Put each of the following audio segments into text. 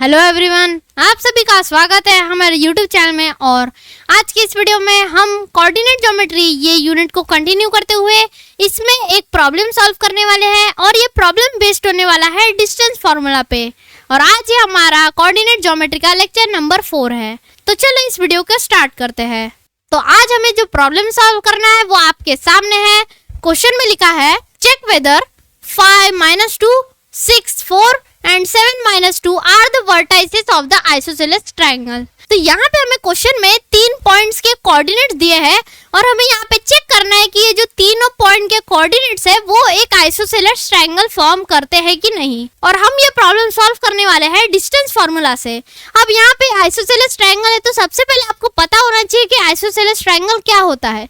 Hello everyone, आप सभी का स्वागत है हमारे यूट्यूब चैनल में। और आज की इस वीडियो में हम कोऑर्डिनेट ज्योमेट्री ये यूनिट को कंटिन्यू करते हुए इसमें एक प्रॉब्लम सॉल्व करने वाले हैं और ये प्रॉब्लम बेस्ड होने वाला है डिस्टेंस फार्मूला पे। और आज ये हमारा कोऑर्डिनेट ज्योमेट्री का लेक्चर नंबर 4 है। तो चलो इस वीडियो को स्टार्ट करते हैं। तो आज हमें जो प्रॉब्लम सॉल्व करना है वो आपके सामने है। क्वेश्चन में लिखा है check whether 5 - 2 6 4 and 7 - 2 are the vertices of the isosceles triangle। तो यहाँ पे हमें क्वेश्चन में 3 पॉइंट्स के कोऑर्डिनेट्स दिए हैं और हमें यहाँ पे चेक करना है कि ये जो तीनों पॉइंट के कोऑर्डिनेट्स है वो एक आइसोसेलेस ट्रायंगल फॉर्म करते हैं कि नहीं। और हम ये प्रॉब्लम सॉल्व करने वाले हैं डिस्टेंस फार्मूला से। अब यहाँ पे आइसोसेलेस ट्रायंगल है तो सबसे पहले आपको पता होना चाहिए कि आइसोसेलेस ट्रायंगल क्या होता है।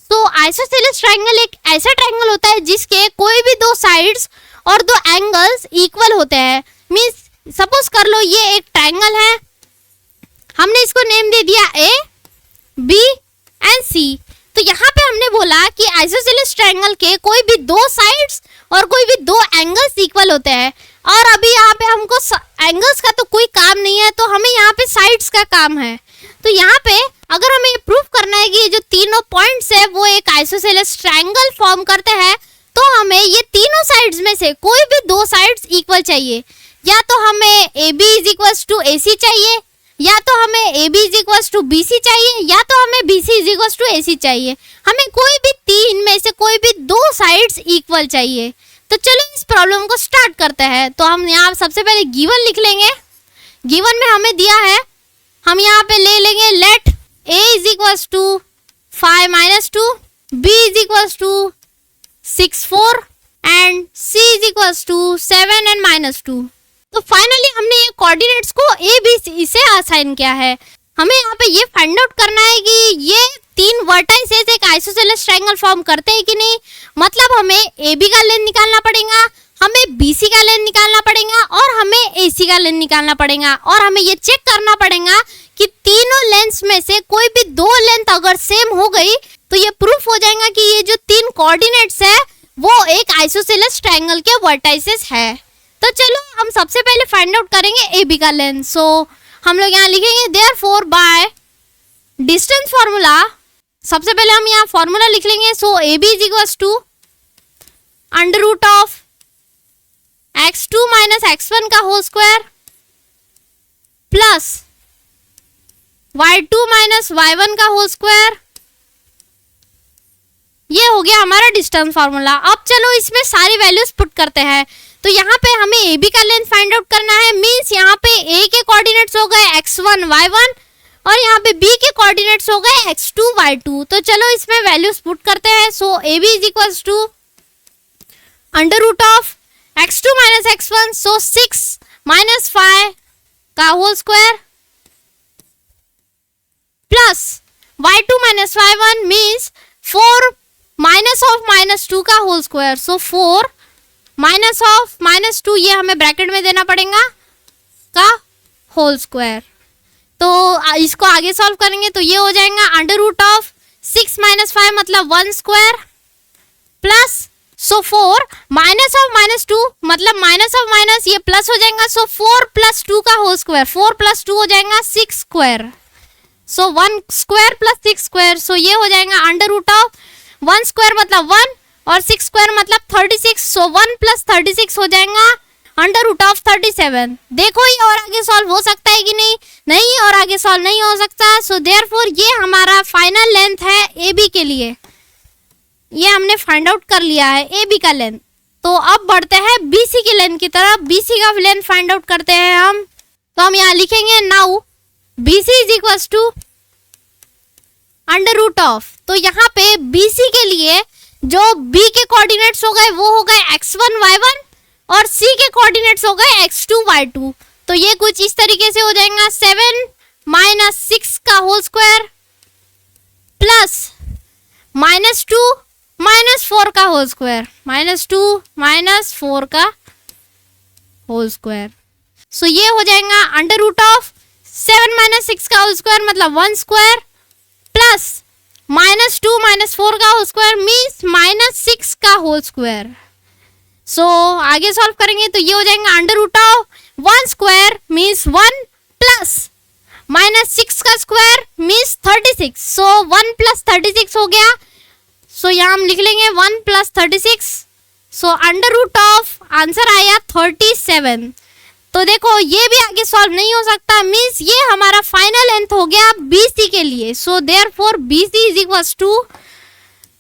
तो आइसोसेलेस ट्रायंगल एक ऐसा ट्रायंगल होता है जिसके कोई भी दो साइड्स और दो एंगल्स इक्वल होते हैं। मींस सपोज कर लो ये एक ट्रायंगल है, हमने इसको नेम दे दिया ए बी एंड सी। तो यहाँ पे हमने बोला कि आइसोसेलेस ट्रायंगल के कोई भी दो साइड्स और कोई भी दो एंगल्स इक्वल होते हैं। और अभी यहाँ पे हमको एंगल्स का तो कोई काम नहीं है, तो हमें यहाँ पे साइड्स का काम है। तो यहाँ पे अगर हमें ये प्रूफ करना है कि ये जो तीनों पॉइंट्स है वो एक आइसोसेलेस ट्रायंगल फॉर्म करते हैं, तो हमें ये तीनों साइड्स में से कोई भी दो साइड्स इक्वल चाहिए। या तो हमें AB = AC चाहिए, या तो हमें AB = BC चाहिए, या तो हमें BC = AC चाहिए। हमें कोई भी तीन में से कोई भी दो साइड्स इक्वल चाहिए। तो चलो इस प्रॉब्लम को स्टार्ट करते हैं। तो हम यहाँ सबसे पहले गिवन लिख लेंगे। गिवन में हमें दिया है, हम यहाँ पे ले लेंगे let A = 5 - 2, B = 6 4 and C = 7 and -2। तो फाइनली हमने ये कोऑर्डिनेट्स को ए बी सी से असाइन किया है। हमें यहाँ पे ये फाइंड आउट करना है कि ये तीन वर्टाइसेस एक आइसोसेलेस ट्रायंगल फॉर्म करते हैं कि नहीं। मतलब हमें ए बी का लेंथ निकालना पड़ेगा, हमें बी सी का लेंथ निकालना पड़ेगा और हमें ए सी का लेंथ निकालना पड़ेगा। और हमें ये चेक करना पड़ेगा कि तीनों लेंथ्स में से कोई भी दो लेंथ अगर सेम हो गई तो ये प्रूफ हो जाएगा कि ये जो तीन कोऑर्डिनेट्स है वो एक आइसोसेलेस ट्रायंगल के वर्टाइसेस है। तो चलो हम सबसे पहले फाइंड आउट करेंगे ए बी का लेंथ। सो हम लोग यहाँ लिखेंगे देयरफॉर बाय डिस्टेंस फार्मूला। सबसे पहले हम यहाँ फार्मूला लिख लेंगे। सो A B = √of x2 - x1 का whole square plus y2 - y1 का होल स्क्वायर। ये हो गया हमारा डिस्टेंस फार्मूला। अब चलो इसमें सारी वैल्यूज पुट करते हैं। तो यहाँ पे हमें ए बी का लेंथ फाइंड आउट करना है। मींस यहाँ पे ए के कोऑर्डिनेट्स हो गए x1 y1 और यहाँ पे बी के कोऑर्डिनेट्स हो गए x2 y2। तो चलो इसमें वैल्यूज पुट करते हैं। सो A B = √of x2 - x1, सो 6 - 5 का whole square plus y2 - y1 means 4 -2 का होल स्क्वायर। सो 4 -2 ये हमें ब्रैकेट में देना पड़ेगा का होल स्क्वायर। तो इसको आगे सॉल्व करेंगे तो ये हो जाएगा √of 6 - 5 मतलब 1 स्क्वायर प्लस 4 -2 मतलब माइनस ये प्लस हो जाएगा। सो 4 + 2 का होल स्क्वायर, 4 + 2 हो जाएगा 6 स्क्वायर। सो 1 स्क्वायर प्लस 6 स्क्वायर। सो ये हो जाएगा √of 1 स्क्वायर मतलब 1 और 6 स्क्वायर मतलब 36। सो 1 + 36 हो जाएगा √of 37। देखो ये और आगे सॉल्व हो सकता है कि नहीं? नहीं, और आगे सॉल्व नहीं हो सकता। सो देयरफॉर ये हमारा फाइनल लेंथ है ए बी के लिए। ये हमने फाइंड आउट कर लिया है ए बी का लेंथ। तो अब बढ़ते हैं बी सी की लेंथ की तरफ। बी सी का लेंथ फाइंड आउट करते हैं हम। तो हम यहाँ लिखेंगे नाउ बी सी = √of। तो यहाँ पे बी सी के लिए जो b के कोऑर्डिनेट्स हो गए वो हो गए x1 y1 और c के कोऑर्डिनेट्स हो गए x2 y2। तो ये कुछ इस तरीके से हो जाएगा 7 - 6 का होल स्क्वायर प्लस -2 - 4 का होल स्क्वायर, -2 - 4 का होल स्क्वायर। सो ये हो जाएगा √of 7 - 6 का होल स्क्वायर मतलब 1 स्क्वायर प्लस -2 - 4 का होल स्क्वायर मीन्स -6 का होल स्क्वायर। सो आगे सॉल्व करेंगे तो ये हो जाएगा √of 1 स्क्वायर मीन्स 1 प्लस -6 का स्क्वायर मीन्स 36, सो 1 प्लस 36 हो गया। सो यहाँ हम लिख लेंगे 1 plus 36, so under root of answer आया 37। तो देखो ये भी आगे सॉल्व नहीं हो सकता, मीन्स ये हमारा फाइनल लेंथ हो गया BC के लिए। So therefore BC is equals to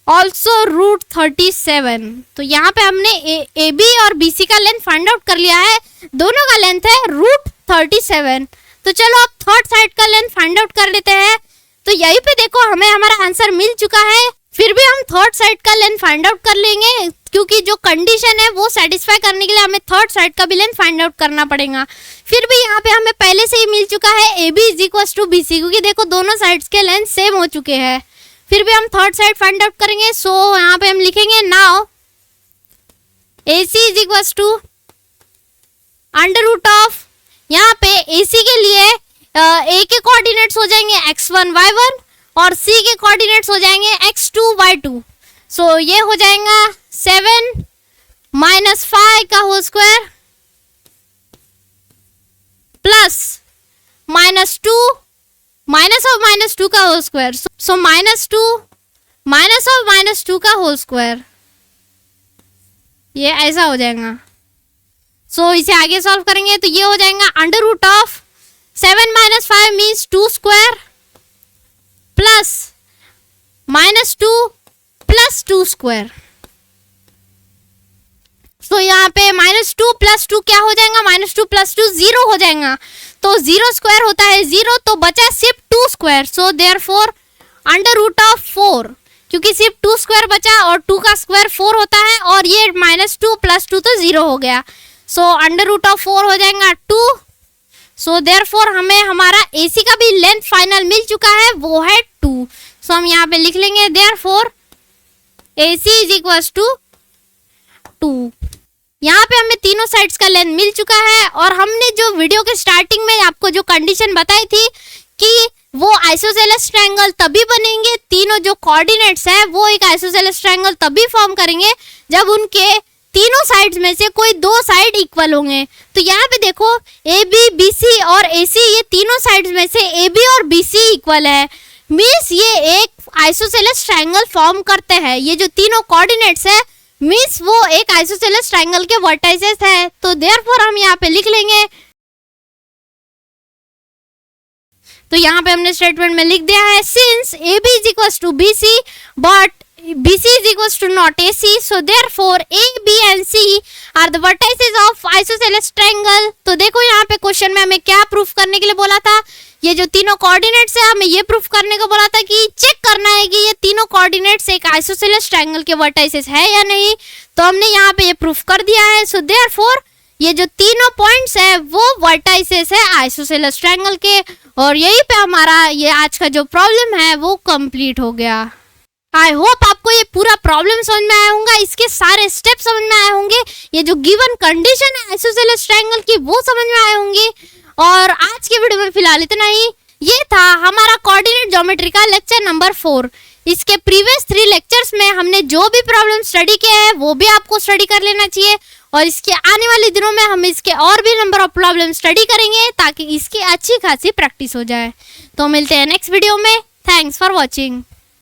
also root 37। तो यहाँ पे हमने AB और BC का लेंथ फाइंड आउट कर लिया है, दोनों का लेंथ है रूट 37। तो चलो अब थर्ड साइड का लेंथ फाइंड आउट कर लेते हैं। तो यहीं पे देखो हमें हमारा आंसर मिल चुका है, फिर भी हम थर्ड साइड का लेंथ फाइंड आउट कर लेंगे, क्योंकि जो कंडीशन है वो सेटिस्फाई करने के लिए हमें थर्ड साइड का भी लेंथ फाइंड आउट करना पड़ेगा। फिर भी यहाँ पे हमें पहले से ही मिल चुका है AB is equals to BC, क्योंकि देखो दोनों साइड्स के लेंथ सेम हो चुके हैं। फिर भी हम थर्ड साइड फाइंड आउट करेंगे। सो यहाँ पे हम लिखेंगे now AC is equals to under root of, यहाँ पे AC के लिए A के कोऑर्डिनेट्स हो जाएंगे x1 y1 और C के कोऑर्डिनेट्स हो जाएंगे x2 y2। सो ये हो जाएगा 7 माइनस 5 का whole square plus -2 minus of -2 का whole square. So -2 minus of -2 का होल स्क्वायर, ये ऐसा हो जाएगा। सो इसे आगे सॉल्व करेंगे तो ये हो जाएगा under root of 7 minus 5 means 2 square plus -2 plus 2 square. तो यहाँ पे -2 प्लस 2 क्या हो जाएगा, -2 प्लस 2 0 हो जाएगा। तो 0 स्क्वायर होता है 0, तो बचा सिर्फ 2 square. So therefore under root of 4, क्योंकि सिर्फ 2 स्क्वायर बचा और 2 का स्क्वायर 4 होता है, और ये -2 प्लस 2 तो 0 हो गया। सो अंडर रूट ऑफ 4 हो जाएगा 2। सो देयरफॉर हमें हमारा AC का भी लेंथ फाइनल मिल चुका है, वो है 2। सो हम यहाँ पे लिख लेंगे therefore AC is equals to 2। यहाँ पे हमें तीनों साइड्स का लेंथ मिल चुका है, और हमने जो वीडियो के स्टार्टिंग में आपको जो कंडीशन बताई थी कि वो आइसोसेलेस ट्रायंगल तभी बनेंगे, तीनों जो कोऑर्डिनेट्स है वो एक आइसोसेलेस ट्रायंगल तभी फॉर्म करेंगे जब उनके तीनों साइड्स में से कोई 2 साइड इक्वल होंगे। तो यहाँ पे देखो AB, BC और AC, ये तीनों साइड्स में से AB और BC इक्वल है, मीन्स ये एक आइसोसेलेस ट्रायंगल फॉर्म करते हैं। ये जो तीनों कोऑर्डिनेट्स है मीन्स वो एक आइसोसेलेस ट्रायंगल के वर्टाइसेस है। तो देयरफॉर हम यहाँ पे लिख लेंगे, तो यहाँ पे हमने स्टेटमेंट में लिख दिया है since AB is equals to BC but BC is equals to not AC, so therefore A, B and C are the vertices of isosceles triangle। तो देखो यहाँ पे क्वेश्चन में हमें क्या प्रूफ करने के लिए बोला था, ये जो तीनों कोऑर्डिनेट्स है हमें ये प्रूफ करने को बोला था कि चेक करना है कि ये तीनों कोऑर्डिनेट्स एक आइसोसेलेस ट्रायंगल के वर्टाइसेस है या नहीं। तो हमने यहाँ पे ये प्रूफ कर दिया है। सो देयरफॉर ये जो तीनों पॉइंट्स है वो वर्टाइसेस है आइसोसेलेस ट्रायंगल के, और यही पे हमारा ये आज का जो प्रॉब्लम है वो कंप्लीट हो गया। आई होप आपको ये पूरा प्रॉब्लम समझ में आया होगा, इसके सारे स्टेप समझ में आए होंगे, ये जो गिवन कंडीशन है आइसोसेलेस ट्रायंगल की वो समझ में आए होंगे। और आज के वीडियो में फिलहाल इतना ही। ये था हमारा कोऑर्डिनेट ज्योमेट्री का लेक्चर नंबर 4। इसके प्रीवियस 3 लेक्चर्स में हमने जो भी प्रॉब्लम स्टडी किया है वो भी आपको स्टडी कर लेना चाहिए, और इसके आने वाले दिनों में हम इसके और भी नंबर ऑफ प्रॉब्लम स्टडी करेंगे ताकि इसकी अच्छी खासी प्रैक्टिस हो जाए। तो मिलते हैं नेक्स्ट वीडियो में। Thanks for watching.